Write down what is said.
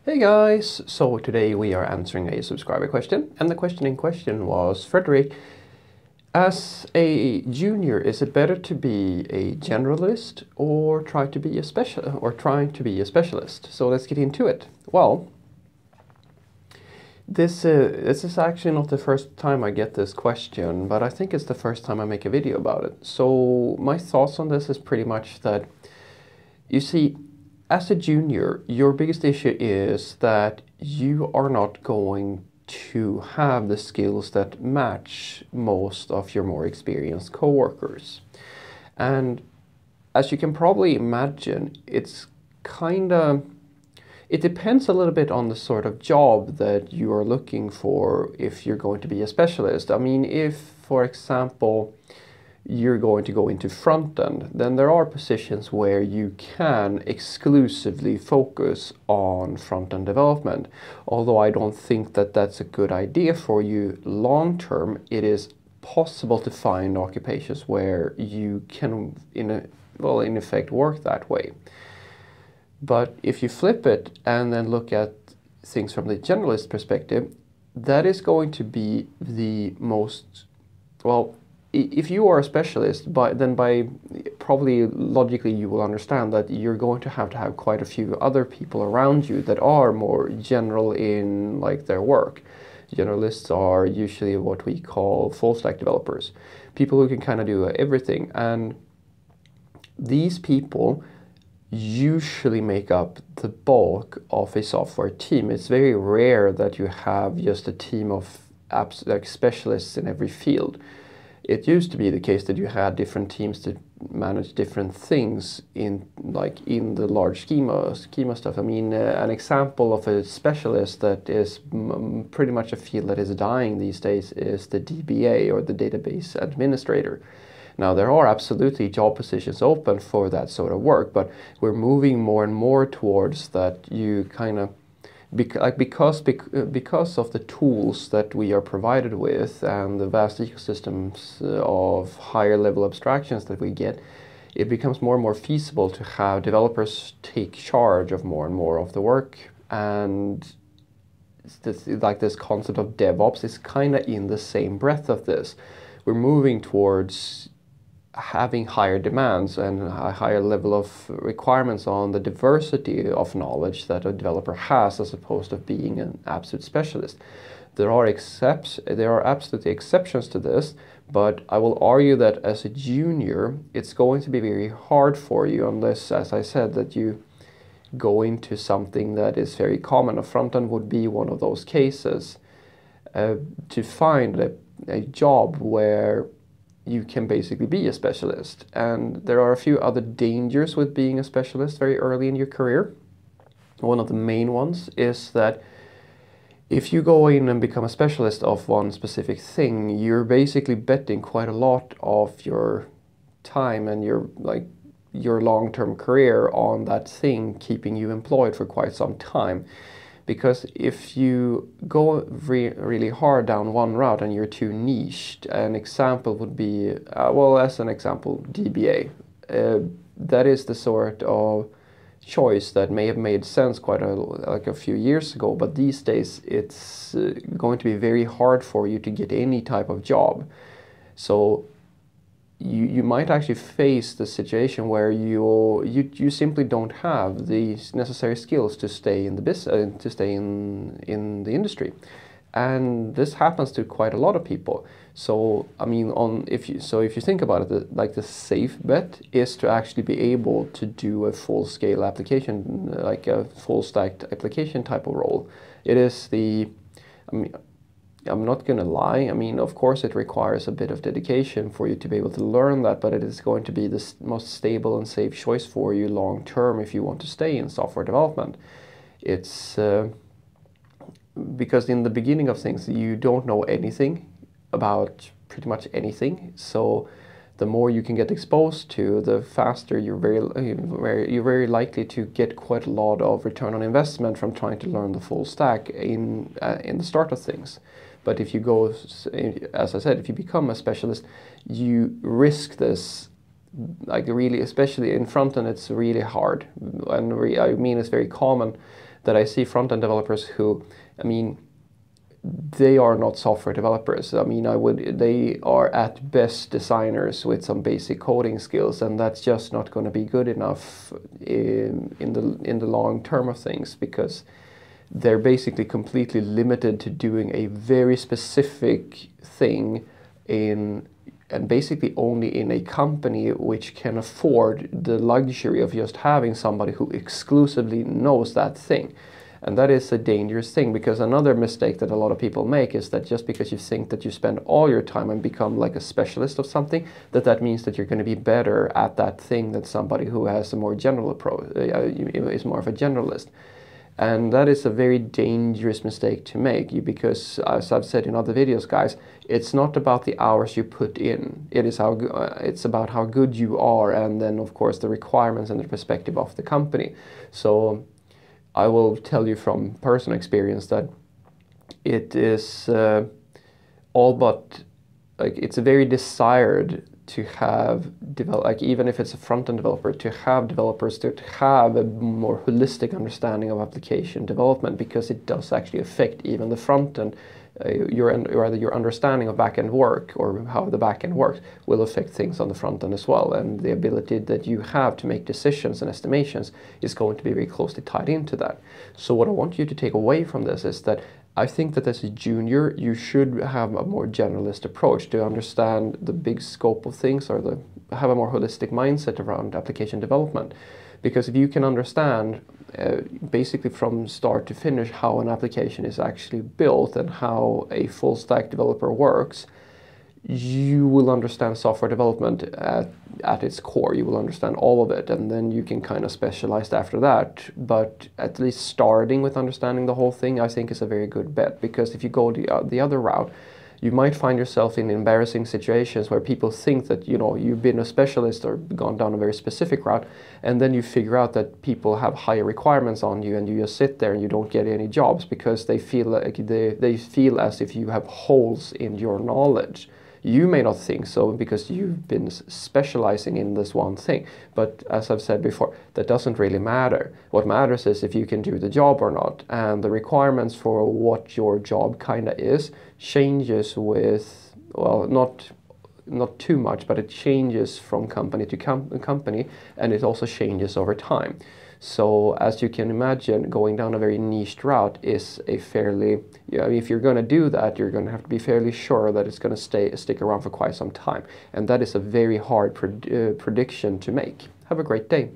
Hey guys, so today we are answering a subscriber question, and the question in question was, Frederick, as a junior, is it better to be a generalist or trying to be a specialist? So let's get into it. Well, this is actually not the first time I get this question, but I think it's the first time I make a video about it. So my thoughts on this is pretty much that, you see, as a junior, your biggest issue is that you are not going to have the skills that match most of your more experienced coworkers. And as you can probably imagine, it depends a little bit on the sort of job that you are looking for if you're going to be a specialist. I mean, if, for example, you're going to go into front end, then there are positions where you can exclusively focus on front end development. Although I don't think that that's a good idea for you long term, it is possible to find occupations where you can, in effect, work that way. But if you flip it and then look at things from the generalist perspective, that is going to be the most, well, if you are a specialist, then probably logically you will understand that you're going to have quite a few other people around you that are more general in like their work. Generalists are usually what we call full stack developers, people who can kind of do everything, and these people usually make up the bulk of a software team. It's very rare that you have just a team of like specialists in every field. It used to be the case that you had different teams to manage different things in the large schema stuff. I mean, an example of a specialist that is pretty much a field that is dying these days is the DBA, or the database administrator. Now, there are absolutely job positions open for that sort of work, but we're moving more and more towards that. You kind of, because of the tools that we are provided with and the vast ecosystems of higher level abstractions that we get, it becomes more and more feasible to have developers take charge of more and more of the work. And this concept of DevOps is kind of in the same breath of this. We're moving towards having higher demands and a higher level of requirements on the diversity of knowledge that a developer has, as opposed to being an absolute specialist. There are absolutely exceptions to this, but I will argue that as a junior, it's going to be very hard for you, unless, as I said, that you go into something that is very common. A front end would be one of those cases, to find a job where you can basically be a specialist. And there are a few other dangers with being a specialist very early in your career. One of the main ones is that if you go in and become a specialist of one specific thing, you're basically betting quite a lot of your time and your long-term career on that thing keeping you employed for quite some time. Because if you go really hard down one route and you're too niched, an example would be, as an example, DBA. That is the sort of choice that may have made sense quite a few years ago, but these days it's going to be very hard for you to get any type of job. So you might actually face the situation where you simply don't have the necessary skills to stay in the business, to stay in the industry, and this happens to quite a lot of people. So I mean, if you think about it, the safe bet is to actually be able to do a full-scale application, like a full-stack application type of role. It is I'm not going to lie. I mean, of course, it requires a bit of dedication for you to be able to learn that, but it is going to be the most stable and safe choice for you long term if you want to stay in software development. It's because in the beginning of things, you don't know anything about pretty much anything. So the more you can get exposed to, the faster you're very likely to get quite a lot of return on investment from trying to learn the full stack in the start of things. But if you go, as I said, if you become a specialist, you risk this, really, especially in front end, it's really hard. And I mean, it's very common that I see front-end developers who, I mean, they are not software developers. I mean, they are at best designers with some basic coding skills, and that's just not going to be good enough in the long term of things, because they're basically completely limited to doing a very specific thing and basically only in a company which can afford the luxury of just having somebody who exclusively knows that thing. And that is a dangerous thing, because another mistake that a lot of people make is that just because you think that you spend all your time and become like a specialist of something, that means that you're going to be better at that thing than somebody who has a more general approach, is more of a generalist. And that is a very dangerous mistake to make, because as I've said in other videos, guys, it's not about the hours you put in. It's about how good you are, and then of course the requirements and the perspective of the company. So I will tell you from personal experience that it is all but, like, it's very desired to have even if it's a front-end developer, to have developers that have a more holistic understanding of application development, because it does actually affect even the front-end. Your understanding of back-end work, or how the back-end works, will affect things on the front-end as well, and the ability that you have to make decisions and estimations is going to be very closely tied into that. So what I want you to take away from this is that I think that as a junior, you should have a more generalist approach to understand the big scope of things, or have a more holistic mindset around application development. Because if you can understand basically from start to finish how an application is actually built and how a full stack developer works, you will understand software development at its core. You will understand all of it, and then you can kind of specialize after that. But at least starting with understanding the whole thing, I think, is a very good bet, because if you go the other route, you might find yourself in embarrassing situations where people think that, you know, you've been a specialist or gone down a very specific route, and then you figure out that people have higher requirements on you, and you just sit there and you don't get any jobs because they feel like they feel as if you have holes in your knowledge. You may not think so because you've been specializing in this one thing, but as I've said before, that doesn't really matter. What matters is if you can do the job or not, and the requirements for what your job kind of is changes with, well, not too much, but it changes from company to company, and it also changes over time. So as you can imagine, going down a very niched route is a fairly, if you're going to do that, you're going to have to be fairly sure that it's going to stick around for quite some time. And that is a very hard prediction to make. Have a great day.